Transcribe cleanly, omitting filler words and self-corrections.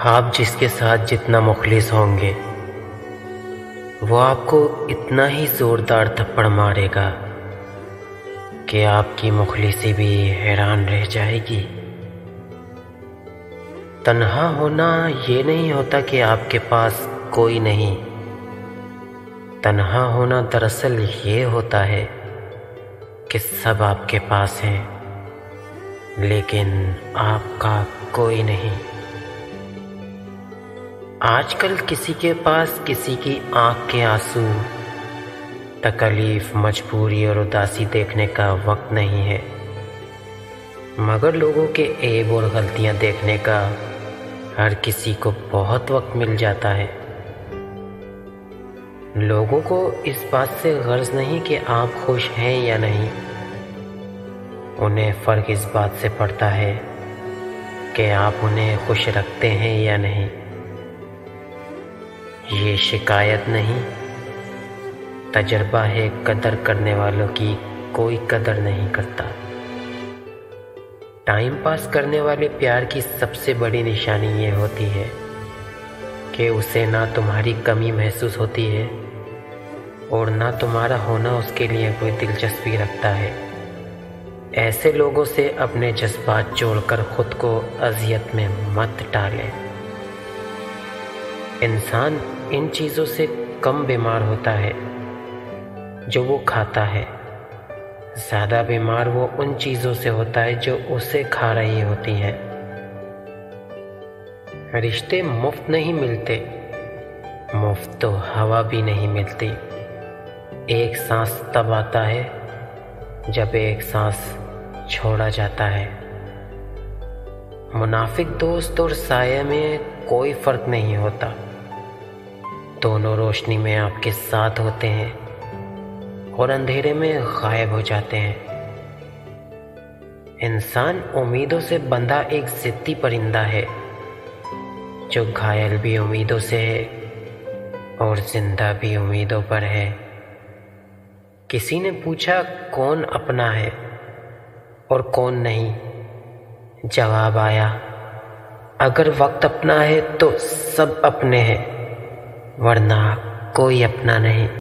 آپ جس کے ساتھ جتنا مخلص ہوں گے وہ آپ کو اتنا ہی زوردار تھپڑ مارے گا کہ آپ کی مخلصی بھی حیران رہ جائے گی۔ تنہا ہونا یہ نہیں ہوتا کہ آپ کے پاس کوئی نہیں، تنہا ہونا دراصل یہ ہوتا ہے کہ سب آپ کے پاس ہیں لیکن آپ کا کوئی نہیں۔ آج کل کسی کے پاس کسی کی آنکھ کے آنسو، تکلیف، مجبوری اور اداسی دیکھنے کا وقت نہیں ہے، مگر لوگوں کے عیب اور غلطیاں دیکھنے کا ہر کسی کو بہت وقت مل جاتا ہے۔ لوگوں کو اس بات سے غرض نہیں کہ آپ خوش ہیں یا نہیں، انہیں فرق اس بات سے پڑتا ہے کہ آپ انہیں خوش رکھتے ہیں یا نہیں۔ یہ شکایت نہیں، تجربہ ہے، قدر کرنے والوں کی کوئی قدر نہیں کرتا۔ ٹائم پاس کرنے والے پیار کی سب سے بڑی نشانی یہ ہوتی ہے کہ اسے نہ تمہاری کمی محسوس ہوتی ہے اور نہ تمہارا ہونا اس کے لیے کوئی دلچسپی رکھتا ہے۔ ایسے لوگوں سے اپنے جذبات جوڑ کر خود کو اذیت میں مت ڈالیں۔ انسان ان چیزوں سے کم بیمار ہوتا ہے جو وہ کھاتا ہے، زیادہ بیمار وہ ان چیزوں سے ہوتا ہے جو اسے کھا رہی ہوتی ہیں۔ رشتے مفت نہیں ملتے، مفت تو ہوا بھی نہیں ملتی۔ ایک سانس تب آتا ہے جب ایک سانس چھوڑا جاتا ہے۔ منافق دوست اور سایہ میں کوئی فرق نہیں ہوتا، دونوں روشنی میں آپ کے ساتھ ہوتے ہیں اور اندھیرے میں غائب ہو جاتے ہیں۔ انسان امیدوں سے بندھا ایک ضدی پرندہ ہے جو گھائل بھی امیدوں سے ہے اور زندہ بھی امیدوں پر ہے۔ کسی نے پوچھا کون اپنا ہے اور کون نہیں؟ جواب آیا، اگر وقت اپنا ہے تو سب اپنے ہیں، ورنہ کوئی اپنا نہیں۔